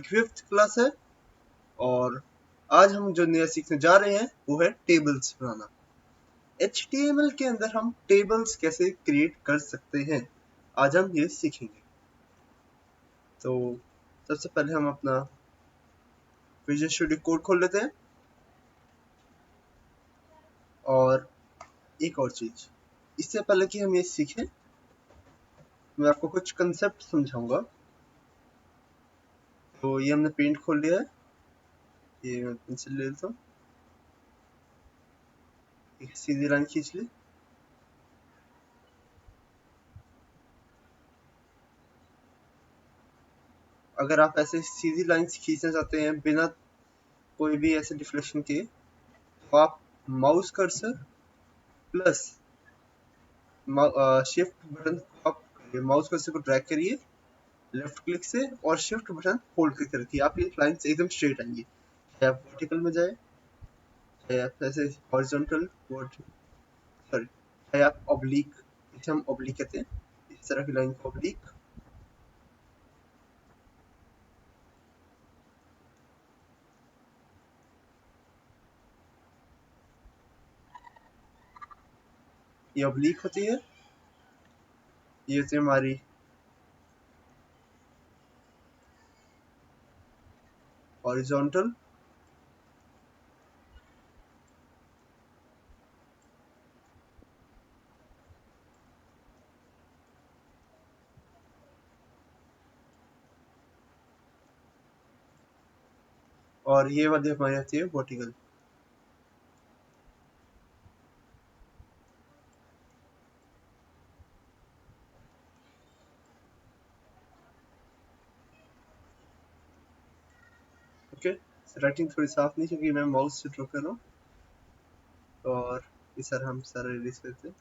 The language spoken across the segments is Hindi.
फिफ्थ क्लास है और आज हम जो नया सीखने जा रहे हैं वो है टेबल्स बनाना। HTML के अंदर हम टेबल्स कैसे क्रिएट कर सकते हैं, आज हम ये सीखेंगे। तो सबसे पहले हम अपना विजुअल स्टूडियो कोड खोल लेते हैं। और एक और चीज, इससे पहले कि हम ये सीखें मैं आपको कुछ कंसेप्ट समझाऊंगा। तो ये हमने पेंट खोल लिया है, ये मैं पेंसिल ले लेता हूँ, एक सीधी लाइन खींच ली। अगर आप ऐसे सीधी लाइंस खींचना चाहते हैं बिना कोई भी ऐसे डिफ्लेक्शन के, तो आप mouse cursor plus shift button को आप माउस कर्सर को ड्रैग करिए लेफ्ट क्लिक से और शिफ्ट बटन होल्ड करके रखिए, आप ये लाइंस एकदम स्ट्रेट आएंगी। चाहे आप वर्टिकल में जाए, चाहे आप ऐसे हॉरिजॉन्टल, सॉरी, चाहे आप ऑब्लिक, इसे हम ऑब्लिक कहते हैं, इस तरह की लाइन को ऑब्लिक। ये ऑब्लिक होती है, ये होती है हमारी हॉरिजॉन्टल, और ये वाली हमारी आती है वर्टिकल। ओके, राइटिंग थोड़ी साफ नहीं क्योंकि मैं माउस से ड्रॉ कर रहा हूँ, और इस तरह हम सारा रिलीज करते हैं।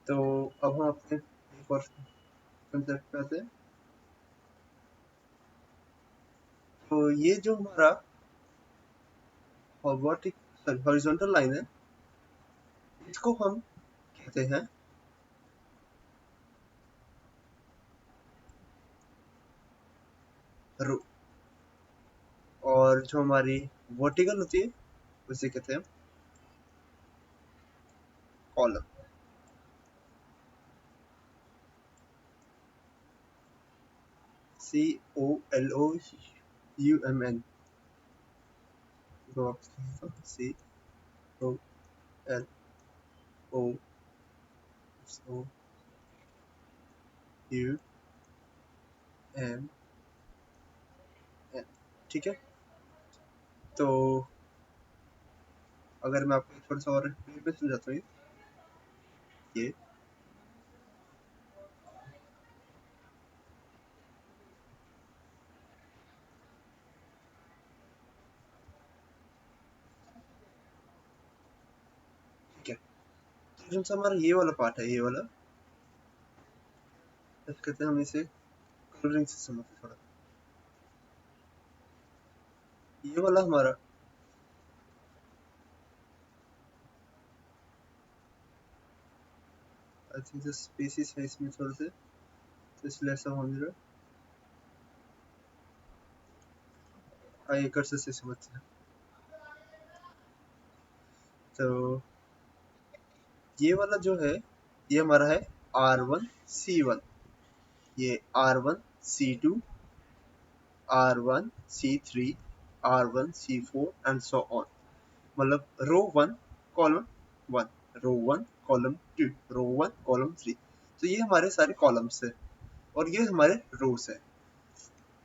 तो अब हम अपने एक और कंसेप्ट पे आते हैं। तो ये जो हमारा हॉरिजॉन्टल लाइन है, इसको हम कहते हैं रो, और जो हमारी वर्टिकल होती है उसे कहते हैं कॉलम। COLOUMN, तो आप COLOUMN, ठीक है। तो अगर मैं आपको थोड़ा सा और पे समझाता हूँ, ये ठीक है। तो जो सा हमारा ये वाला पार्ट है, ये वाला कहते हैं, हम इसे कलरिंग सिस्टम होता है थोड़ा। ये वाला हमारा आई थिंक जो स्पेसिस है इसमें थोड़े से, तो इसलिए ऐसा हो नहीं रहा। आइए कर्सर से समझते हैं। तो ये वाला जो है, ये हमारा है R1C1, ये R1C2, R1C3, R1C4 and so on. मतलब रो 1 कॉलम 1, रो 1 कॉलम 2, रो 1 कॉलम 3। तो ये हमारे सारे कॉलम्स है और ये हमारे रोज है।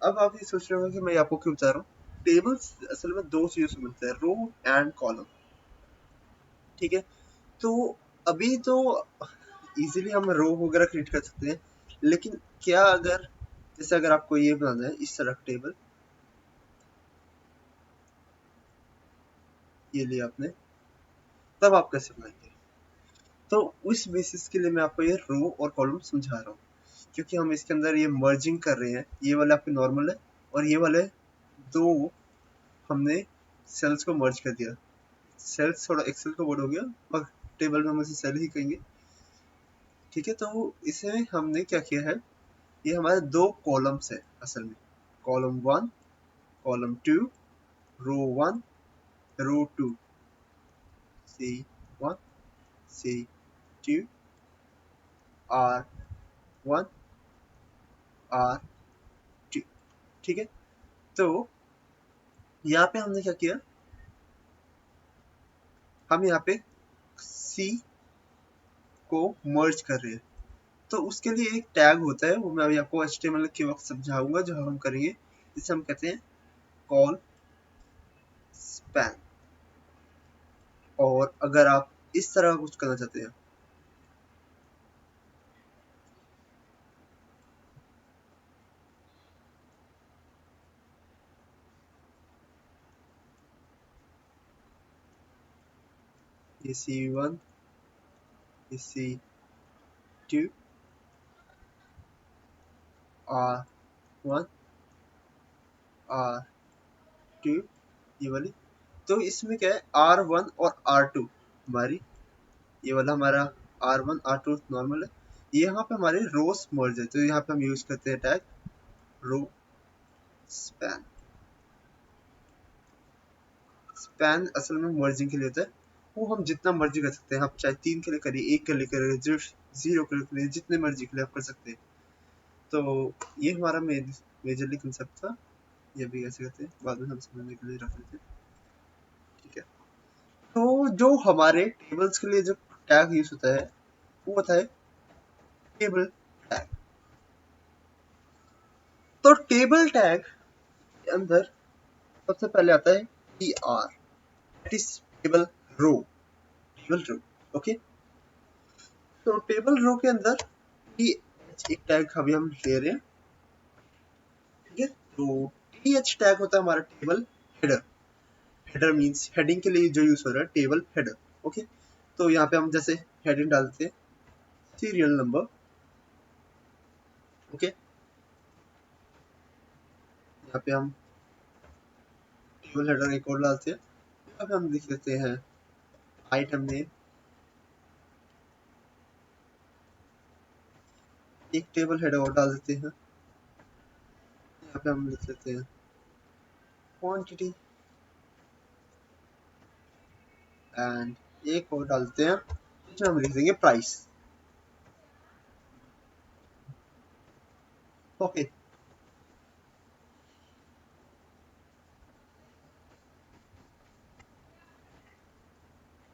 अब आप ये सोच रहे हो कि मैं आपको क्यों बता रहा हूँ, टेबल्स असल में दो चीजों से बनते हैं, रो एंड कॉलम, ठीक है। तो अभी तो इजीली हम रो वगैरह क्रिएट कर सकते हैं, लेकिन क्या अगर, जैसे अगर आपको ये बनाना है इस तरह टेबल, ये लिया आपने, तब आप कैसे बनाएंगे? तो उस बेसिस के लिए मैं आपको ये रो और कॉलम समझा रहा हूँ, क्योंकि हम इसके अंदर ये मर्जिंग कर रहे हैं। ये वाला आपके नॉर्मल है और ये वाले दो हमने सेल्स को मर्ज कर दिया। सेल्स थोड़ा एक्सेल का वर्ड हो गया और टेबल में हम इसे सेल ही कहेंगे, ठीक है। तो इसे हमने क्या किया है, ये हमारे दो कॉलम्स है असल में, column 1 column 2, row 1 row 2, C 1 C 2 R 1 R 2, ठीक है। तो यहाँ पे हमने क्या किया, हम यहाँ पे सी को मर्ज कर रहे हैं। तो उसके लिए एक टैग होता है, वो मैं अभी आपको HTML के वक्त समझाऊंगा जो हम करेंगे। इसे हम कहते हैं कॉल स्पैन। और अगर आप इस तरह कुछ करना चाहते हैं, ये C1 ये C2 R1 R2 ये वाली, तो इसमें क्या है R1 और R2 हमारी, ये वाला हमारा R1 R2 नॉर्मल है, ये यहाँ पे हमारे रोज मर्ज है। तो यहाँ पे हम यूज करते हैं टैग रो स्पैन। स्पैन असल में मर्जिंग के लिए होता है, वो हम जितना मर्जी कर सकते हैं। आप चाहे 3 के लिए करिए, 1 के लिए करिए, 0 के लिए करिए, जितने मर्जी के लिए आप कर सकते हैं। तो ये हमारा मेजरली कंसेप्ट था। ये भी ऐसे करते हैं, बाद में हम समझने के लिए रख लेते हैं, ठीक है। तो जो हमारे टेबल्स के लिए जो टैग यूज होता है वो होता है टेबल टैग। तो टेबल टैग के अंदर सबसे पहले आता है TR, that is table row, table row, okay. तो टेबल रो के अंदर टी एक टैग अभी हम ले रहे हैं, ठीक है। तो टीएच टैग होता है हमारा table header. Header means heading के लिए जो यूज हो रहा है, टेबल हेडर, ओके। तो यहाँ पे हम जैसे हेडिंग डालते हैं सीरियल नंबर, ओके। यहाँ पे हम टेबल हेडर एक और डालते हैं, यहाँ पे हम लिख लेते हैं आइटम नेम, एक टेबल हेडर और डाल देते हैं, यहाँ पे हम लिख लेते हैं क्वांटिटी, एंड एक और डालते हैं जिसमें हम लिख देंगे प्राइस, ओके।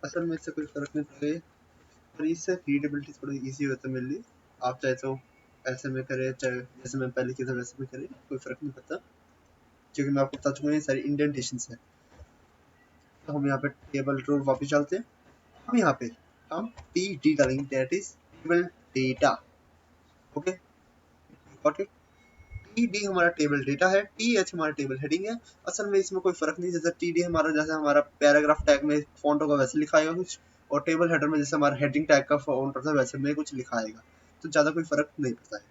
असल में इससे कोई फर्क नहीं पड़ेगा, पर इससे रीडेबिलिटी थोड़ी इजी होता है मेरे लिए। आप चाहे तो ऐसे में करें, चाहे जैसे मैं पहले किया था वैसे में करें, कोई फर्क नहीं पड़ता, क्योंकि मैं आपको बता चुका हूँ ये सारी इंडेंटेशन है। तो हम यहाँ पे टेबल रो वापस डालते हैं। अब यहाँ पे हम टी डी डालेंगे, that is table data, okay, got it. T D हमारा टेबल डेटा है, टी एच हमारा टेबल हेडिंग है। असल में इसमें कोई फर्क नहीं, जैसे टी डी हमारा जैसे हमारा पैराग्राफ टैग में फॉन्ट होगा वैसे लिखा आएगा कुछ, और टेबल हेडर में जैसे हमारा हेडिंग टैग का फॉन्ट होता है वैसे में कुछ लिखा आएगा। तो ज्यादा कोई फर्क नहीं पड़ता है,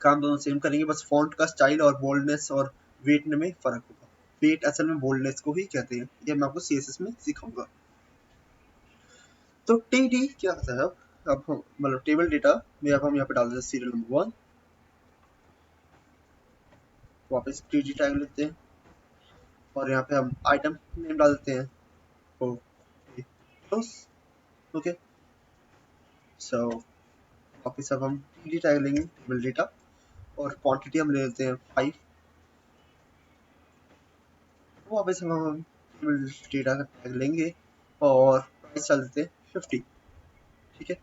काम दोनों सेम करेंगे, बस फॉन्ट का स्टाइल और बोल्डनेस और वेट में फर्क होगा। वेट असल में बोल्डनेस को ही कहते हैं, ये मैं आपको सीएसएस में सिखाऊंगा। तो टी डी क्या होता है, अब हम मतलब टेबल डेटा में अब हम यहाँ पे डाल देते हैं सीरियल नंबर 1, वापस टी डी टैग लेते हैं और यहाँ पे हम आइटम नेम डाल देते हैं, ओके। सो वापस अब हम टी डी टैग लेंगे टेबल डेटा, और क्वांटिटी हम ले लेते हैं 5, वापस हम टेबल डेटा का टैग लेंगे और प्राइस डाल देते हैं 50, ठीक है।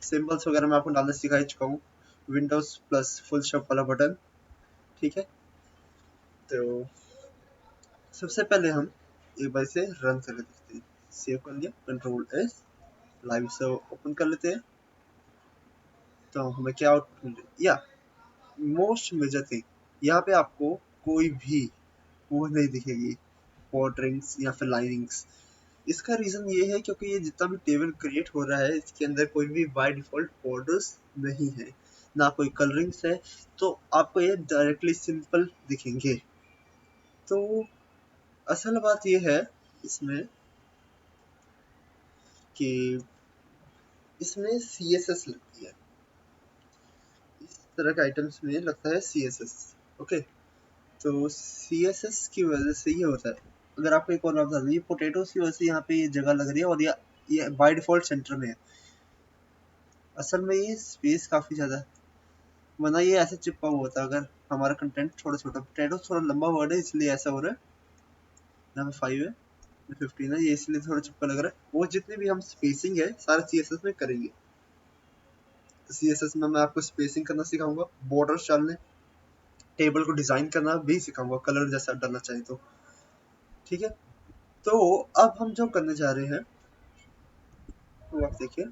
सिंबल्स वगैरह मैं आपको डालना सिखा चुका हूँ, विंडोज प्लस फुल स्टॉप वाला बटन, ठीक है। तो सबसे पहले हम एक बार इसे रन कर लेते हैं, सेव कर लिया, कंट्रोल एस, लाइव से ओपन कर लेते हैं। तो हमें क्या आउटपुट या मोस्ट मेजर थिंग, यहाँ पे आपको कोई भी वो नहीं दिखेगी, बॉर्डरिंग्स या फिर लाइनिंग्स, इसका रीजन ये है क्योंकि ये जितना भी टेबल क्रिएट हो रहा है इसके अंदर कोई भी बाय डिफॉल्ट बॉर्डर्स नहीं है, ना कोई कलरिंग्स है, तो आपको ये डायरेक्टली सिंपल दिखेंगे। तो असल बात ये है इसमें कि इसमें CSS लगती है, इस तरह के आइटम्स में लगता है CSS। ओके, तो CSS की वजह से ये होता है। अगर आपको एक और बात बता दूं, ये पोटैटोस की वजह से यहाँ पे ये जगह लग रही है और ये बाय डिफॉल्ट सेंटर में है। असल में ये स्पेस काफी ज्यादा है, वरना ये ऐसे चिपका हुआ होता अगर हमारा कंटेंट छोटा छोटा। पोटैटो थोड़ा लंबा वर्ड है इसलिए ऐसा हो रहा है। यहाँ पे 5 है, 15 है, ये इसलिए थोड़ा चिपका लग रहा है। वो जितने भी हम स्पेसिंग है सारे CSS में करेंगे। CSS में मैं आपको स्पेसिंग करना सिखाऊंगा, बॉर्डर्स डालने, टेबल को डिजाइन करना भी सिखाऊंगा, कलर जैसा डालना चाहिए तो। ठीक है, तो अब हम जो करने जा रहे हैं वो आप देखिए।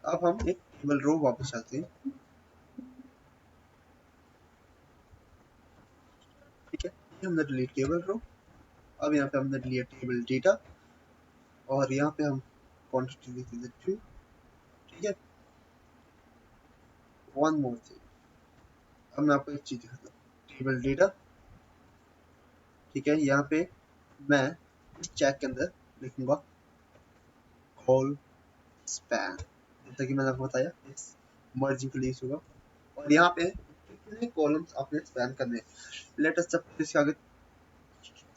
अब हम एक टेबल रो वापस आते हैं। ठीक है, ये हमने डिलीट टेबल रो। अब यहाँ पे हमने लिया टेबल डेटा और यहाँ पे हम क्वांटिटी लिख देते 2। ठीक है, वन मोर थिंग, अब मैं आपको एक चीज दिखाता हूँ, टेबल डेटा। ठीक है, यहाँ पे मैं इस चेक के अंदर लिखूंगा कॉल स्पैन, जैसा कि मैंने आपको बताया इस मर्जिंग के लिए होगा। और यहाँ पे कितने कॉलम्स आपने स्पैन करने हैं। लेट अस सपोज इसके आगे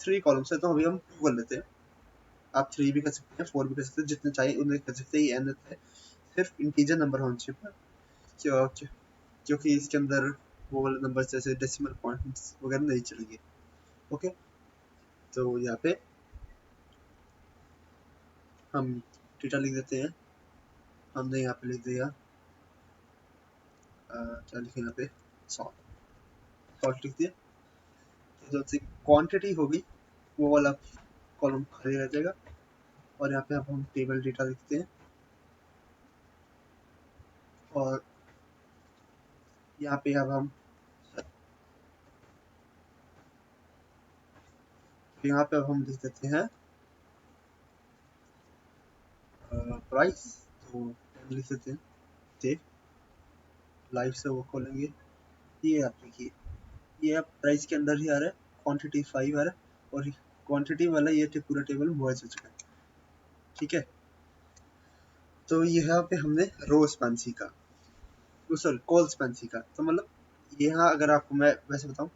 3 कॉलम्स है तो अभी हम 2 कर लेते हैं। आप 3 भी कर सकते हैं, 4 भी कर सकते हैं, जितने चाहिए उतने कर सकते हैं। ये एन है, सिर्फ इंटीजर नंबर होना चाहिए क्योंकि इसके अंदर वो वाले नंबर जैसे डेसिमल पॉइंट्स वगैरह नहीं चलेंगे। ओके, तो यहाँ पे हम डेटा लिख देते हैं। हमने यहाँ पे लिख दिया क्या लिखे यहाँ पे, सॉल्ट लिख दिया। तो जो सी क्वांटिटी होगी वो वाला कॉलम खाली रह जाएगा। और यहाँ पे अब हम टेबल डेटा लिखते हैं और यहाँ पे अब हम लिख देते हैं प्राइस, तो 10 लिख देते हैं। सेव, लाइव से वो खोलेंगे। ये आप देखिए, ये अब प्राइस के अंदर ही आ रहा है, क्वांटिटी 5 आ रहा है और क्वांटिटी वाला ये पूरा टेबल मर्ज हो चुका है। ठीक है, तो यहाँ पे हमने रो स्पैन सीखा, सॉरी कॉल स्पैन सीखा। तो मतलब यहाँ अगर आपको मैं वैसे बताऊँ,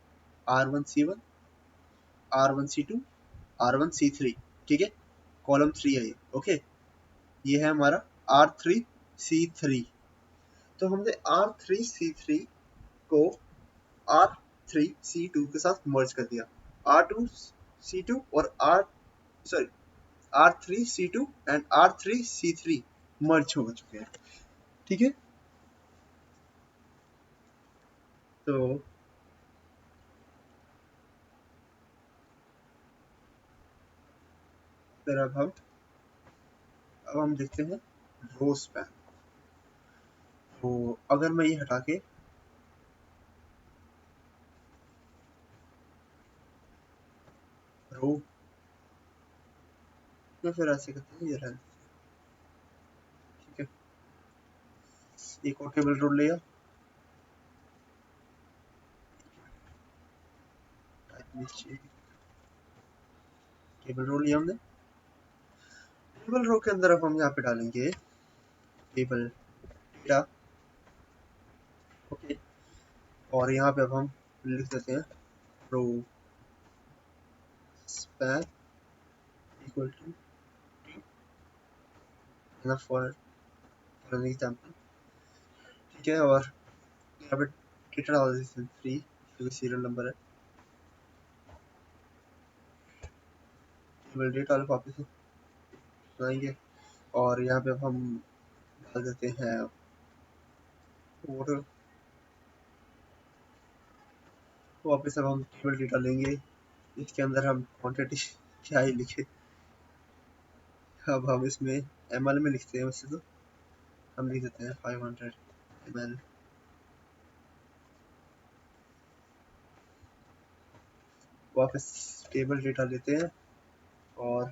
R1C1, R1C2, R1C3। ठीक है, कॉलम 3 है ये। ओके, ये है हमारा R3C3। तो हमने R3C3 को R3C2 के साथ मर्ज कर दिया। R2C2 और R3C2 एंड R3C3 मर्ज हो चुके हैं। ठीक है, तो फिर अब हम देखते हैं रो स्पैन। तो अगर मैं ये हटा के रो में फिर ऐसे करते हैं, ये रन। ठीक है, एक और टेबल रो लिया, टेबल रो लिया हमने। टेबल रो के अंदर अब हम यहाँ पे डालेंगे टेबल डेटा। ओके, और यहाँ पे अब हम लिख देते हैं row span equal to enough for an example। ठीक है, और यहाँ पे डेटा डाल देते हैं 3 क्योंकि सीरियल नंबर है। टेबल डेटा वापस बनाएंगे और यहाँ पे अब हम डाल देते हैं order। वापस अब हम टेबल डेटा लेंगे, इसके अंदर हम क्वांटिटी क्या ही लिखे। अब हम इसमें ml में लिखते हैं, वैसे तो हम लिख देते हैं 500 ml। वापस टेबल डेटा लेते हैं और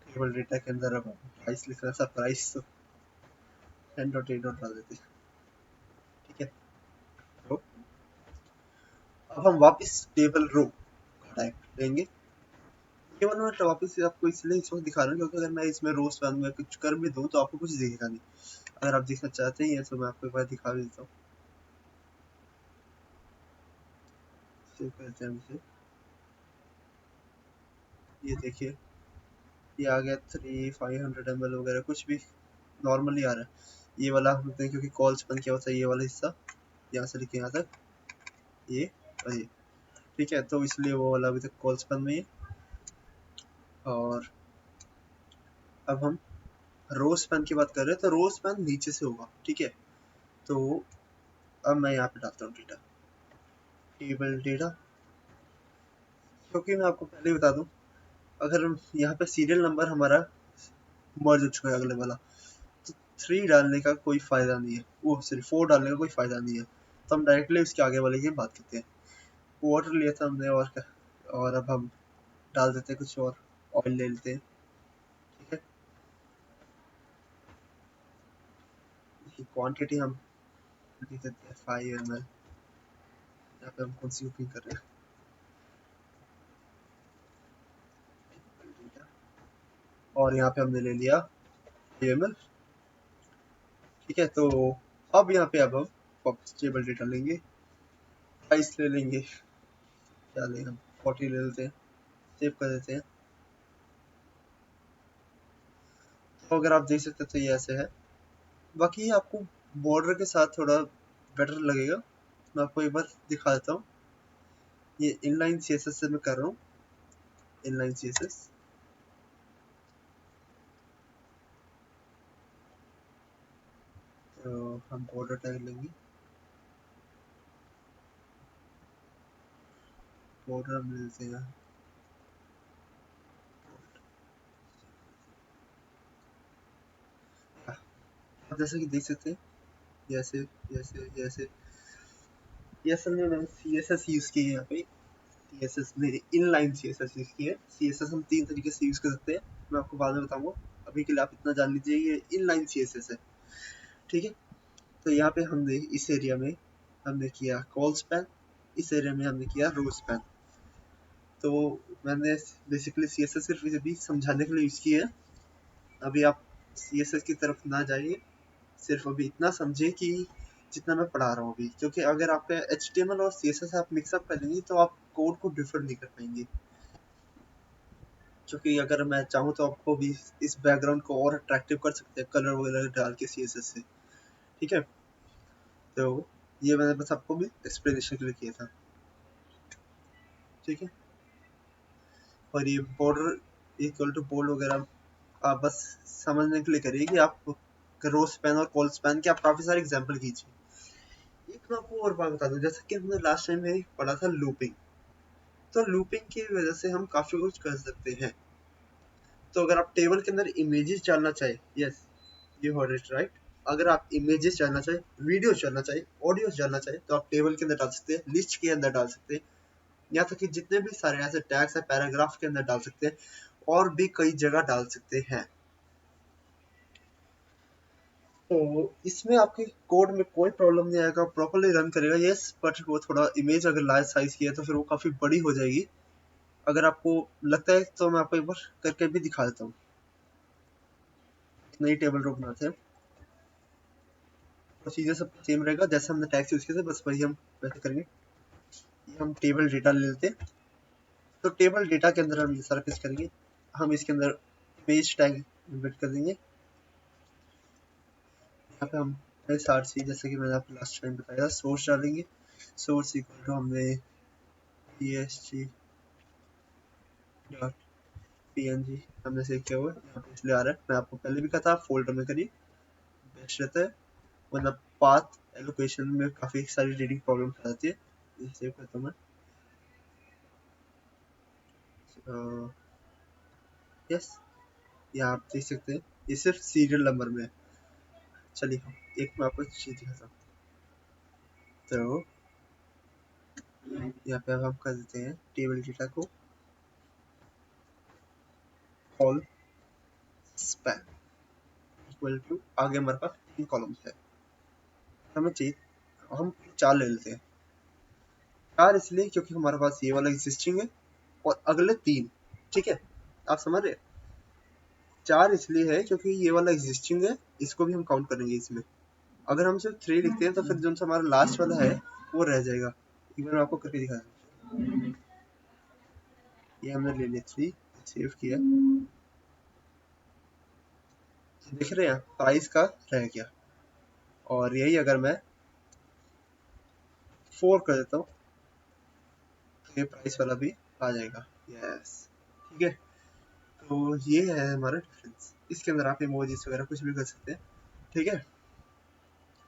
टेबल डेटा के अंदर अब प्राइस लिख रहा था, प्राइस तो 10.8 डाल देते हैं। ठीक है, तो अब हम वापस टेबल रो टाइप लेंगे। ये वाला मैं वापस आपको इसलिए इस वक्त दिखा रहा हूँ क्योंकि अगर मैं इसमें रोज में कुछ कर भी दूँ तो आपको कुछ दिखेगा नहीं। अगर आप देखना चाहते हैं तो मैं आपको एक बार दिखा भी देता हूँ। सेव करते हैं इसे। ये देखिए, ये आ गया 500 ml वगैरह कुछ भी नॉर्मली आ रहा है। ये वाला होते हैं क्योंकि कॉल्स बन क्या होता है, ये वाला हिस्सा यहाँ से लेके यहाँ तक ये और ये। ठीक है, तो इसलिए वो वाला अभी तक कॉल्स बन में है। और अब हम रो स्पैन की बात कर रहे हैं तो रो स्पैन नीचे से होगा। ठीक है, तो अब मैं यहाँ पे डालता हूँ डेटा, टेबल डेटा। क्योंकि मैं आपको पहले ही बता दूं, अगर यहाँ पे सीरियल नंबर हमारा मर्ज हो चुका है अगले वाला, तो 3 डालने का कोई फायदा नहीं है, वो सिर्फ 4 डालने का कोई फायदा नहीं है। तो हम डायरेक्टली उसके आगे वाले की बात करते हैं। वाटर लिया था हमने और अब हम डाल देते हैं कुछ और, ऑयल ले लेते हैं। ठीक है, इसकी क्वांटिटी हम लिख देते हैं 5 ml। यहाँ पे हम कौन सी कुकिंग कर रहे हैं, और यहाँ पे हमने ले लिया 5 ml। ठीक है, तो अब यहाँ पे अब हम वापस टेबल डेटा लेंगे, प्राइस ले लेंगे, क्या लें हम, 40 ले लेते हैं, सेव कर देते हैं। तो अगर आप देख सकते हैं तो ये ऐसे है। बाकी आपको बॉर्डर के साथ थोड़ा बेटर लगेगा, मैं आपको एक बार दिखा देता हूँ। ये इनलाइन सीएसएस से मैं कर रहा हूँ, इनलाइन सीएसएस। तो हम बॉर्डर टैग लेंगे, बॉर्डर हम ले लेते हैं। आप जैसे कि देख सकते हैं, ये ऐसे ये ऐसे ये ऐसे, ये असल में मैंने सीएसएस यूज की है यहाँ पे। सीएसएस में इनलाइन सीएसएस यूज की है। सीएसएस हम 3 तरीके से यूज कर सकते हैं, मैं आपको बाद में बताऊंगा। अभी के लिए आप इतना जान लीजिए, ये इनलाइन सीएसएस है। ठीक है, तो यहाँ पे हमने इस एरिया में हमने किया कॉल स्पैन, इस एरिया में हमने किया रो स्पैन। तो मैंने बेसिकली सीएसएस सिर्फ इसे भी समझाने के लिए यूज की है। अभी आप सीएसएस की तरफ ना जाइए, सिर्फ अभी इतना समझे कि जितना मैं पढ़ा रहा हूँ अभी, क्योंकि अगर आपका एचटीएमएल और सीएसएस आप मिक्सअप करेंगे तो आप कोड को डिफर नहीं कर पाएंगे। क्योंकि अगर मैं चाहूँ तो आपको भी इस बैकग्राउंड को और अट्रैक्टिव कर सकते हैं कलर वगैरह डाल के सीएसएस से। ठीक है, तो ये मैंने बस आपको भी एक्सप्लेनेशन के लिए किया था। ठीक है, और ये बॉर्डर इक्वल टू बोल्ड वगैरह आप बस समझने के लिए करिए कि आप रो स्पैन और कॉल स्पैन के आप काफी सारे एग्जांपल कीजिए। एक मैं आपको और बात बता दूं, जैसे कि हमने लास्ट टाइम में पढ़ा था लूपिंग। तो लूपिंग की वजह से हम काफी कुछ कर सकते हैं। तो अगर आप टेबल के अंदर इमेजेस डालना चाहे, yes you heard it right, अगर आप इमेजेस डालना चाहे, वीडियो डालना चाहे, ऑडियो डालना चाहे, तो आप टेबल के अंदर डाल सकते हैं, लिस्ट के अंदर डाल सकते हैं, यहाँ तक कि जितने भी सारे ऐसे टैग्स है पैराग्राफ के अंदर डाल सकते हैं, और भी कई जगह डाल सकते हैं। तो इसमें आपके कोड में कोई प्रॉब्लम नहीं आएगा, प्रॉपर्ली रन करेगा। यस, बट वो थोड़ा इमेज अगर लार्ज साइज की है तो फिर वो काफी बड़ी हो जाएगी। अगर आपको लगता है तो मैं आपको एक बार करके भी दिखा देता हूँ। नई टेबल रो बनाते हैं, प्रोसीजर सब सेम रहेगा जैसे हमने टैग्स यूज किए थे, बस वही हम वैसे करेंगे। ये हम टेबल डेटा ले लेते हैं, तो टेबल डेटा के अंदर हम ये सारा कुछ करेंगे। हम इसके अंदर इमेज टैग इम्बेड कर देंगे। यहाँ पे हम एसआरसी, जैसे कि मैंने आपको लास्ट टाइम बताया, सोर्स डालेंगे। सोर्स इक्वल टू हमने psg डॉट png हमने सेव किया हुआ है, यहाँ पे इसलिए आ रहा है। मैं आपको पहले भी कहा था फोल्डर में करिए, बेस्ट रहता है, वरना पाथ एलोकेशन में काफी सारी रीडिंग प्रॉब्लम आ जाती है। ये सेव करता हूँ मैं। यस, यहाँ आप देख सकते हैं ये सिर्फ सीरियल नंबर में है। चलिए हम एक मैं आपको चीज दिखाता हूँ। तो यहाँ पे अब हम कर देते हैं टेबल डेटा को कॉल स्पैन इक्वल टू, आगे हमारे पास 3 कॉलम्स है, हमें चाहिए, हम 4 ले लेते हैं। 4 इसलिए क्योंकि हमारे पास ये वाला एग्जिस्टिंग है और अगले 3, ठीक है, आप समझ रहे हैं। 4 इसलिए है क्योंकि ये वाला एग्जिस्टिंग है, इसको भी हम काउंट करेंगे इसमें। अगर हम सिर्फ 3 लिखते हैं तो फिर जो हमारा लास्ट वाला है वो रह जाएगा। एक बार मैं आपको करके दिखा दूं। ये हमने ले लिया 3, सेव किया, देख रहे हैं प्राइस का रह गया। और यही अगर मैं 4 कर देता हूँ तो ये प्राइस वाला भी आ जाएगा। यस, ठीक है। तो ये है हमारा डिफरेंस। इसके अंदर आप इमोजीज वगैरह कुछ भी कर सकते हैं, ठीक है।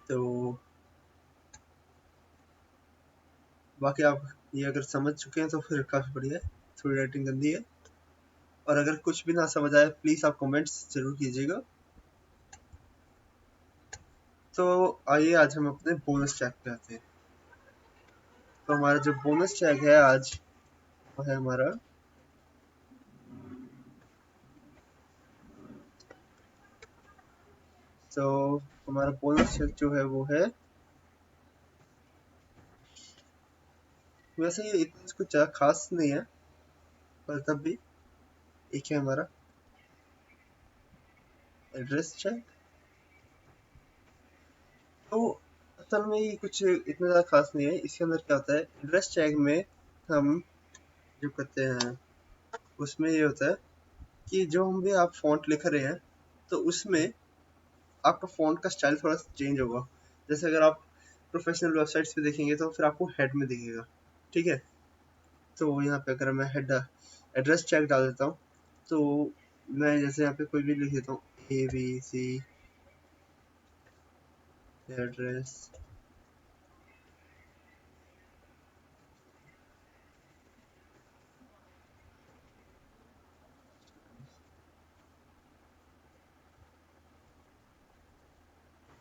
तो बाकी आप ये अगर समझ चुके हैं तो फिर काफ़ी बढ़िया है, थोड़ी राइटिंग गंदी है। और अगर कुछ भी ना समझ आए प्लीज़ आप कमेंट्स जरूर कीजिएगा। तो आइए आज हम अपने बोनस चेक पे आते हैं। तो हमारा जो बोनस चेक है आज वो है हमारा तो हमारा बोनस चेक जो है वो है, वैसे ये इतना कुछ ज़्यादा खास नहीं है पर तब भी एक है हमारा एड्रेस चेक। तो असल में ये कुछ इतना ज़्यादा खास नहीं है। इसके अंदर क्या होता है, एड्रेस चेक में हम जो करते हैं उसमें ये होता है कि जो हम भी आप फॉन्ट लिख रहे हैं तो उसमें आपका फॉन्ट का स्टाइल थोड़ा चेंज होगा। जैसे अगर आप प्रोफेशनल वेबसाइट्स पे देखेंगे तो फिर आपको हेड में दिखेगा, ठीक है। तो यहाँ पे अगर मैं हेड एड्रेस चेक डाल देता हूँ तो मैं जैसे यहाँ पे कोई भी लिख देता हूँ ABC एड्रेस,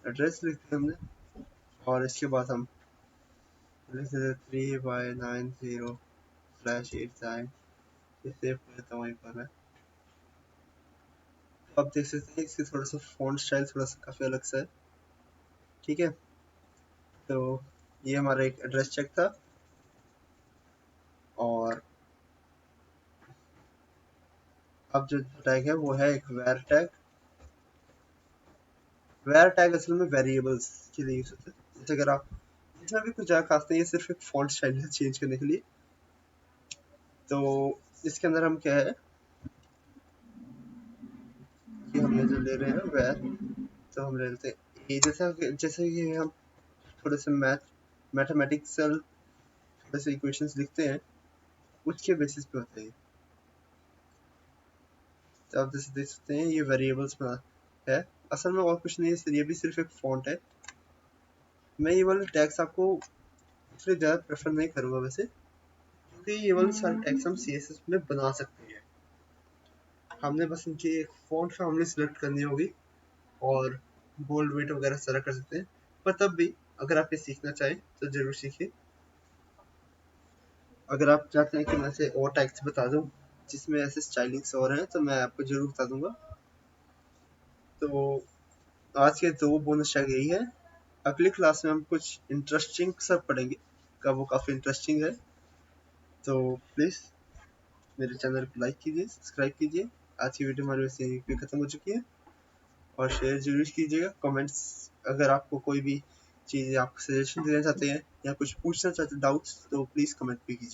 एड्रेस लिखते हैं हमने और इसके बाद हम लिख देते 3/90/89। ये सेव कर देता हूँ एक बार मैं। तो आप देख सकते हैं इसकी थोड़ा सा फॉन्ट स्टाइल थोड़ा सा काफ़ी अलग सा है, ठीक है। तो ये हमारा एक एड्रेस चेक था। और अब जो टैग है वो है एक वेर टैग। वेर टैग असल में वेरिएबल्स के लिए यूज होता है। जैसे अगर आप, इसमें भी कुछ ज़्यादा खास नहीं है, सिर्फ एक फॉन्ट स्टाइल चेंज करने के लिए। तो इसके अंदर हम क्या है कि हम ये जो ले रहे हैं वेर, तो हम ले लेते हैं ये, जैसे कि हम थोड़े से मैथमेटिक्सल थोड़े से इक्वेशंस लिखते हैं उसके बेसिस पे होते हैं। तो आप जैसे देख सकते हैं ये वेरिएबल्स में है, असल में और कुछ नहीं है, ये भी सिर्फ एक फॉन्ट है। मैं ये वाले टैग्स आपको इसलिए ज़्यादा प्रेफर नहीं करूँगा वैसे, क्योंकि ये वाले सारे टैग्स हम CSS में बना सकते हैं। हमने बस इनकी एक फॉन्ट फैमिली सिलेक्ट करनी होगी और बोल्ड वेट वगैरह सारा कर सकते हैं। पर तब भी अगर आप ये सीखना चाहें तो ज़रूर सीखिए। अगर आप चाहते हैं कि मैं ऐसे और टैग्स बता दूं जिसमें ऐसे स्टाइलिंग्स और हैं तो मैं आपको ज़रूर बता दूंगा। तो आज के 2 बोनस टैग यही है। अगली क्लास में हम कुछ इंटरेस्टिंग सब पढ़ेंगे, का वो काफ़ी इंटरेस्टिंग है। तो प्लीज़ मेरे चैनल को लाइक कीजिए, सब्सक्राइब कीजिए। आज की वीडियो हमारी वैसे यहीं पे ख़त्म हो चुकी है। और शेयर जरूर कीजिएगा। कमेंट्स, अगर आपको कोई भी चीज़ आप सजेशन देना चाहते हैं या कुछ पूछना चाहते हैं डाउट्स, तो प्लीज़ कमेंट भी कीजिए।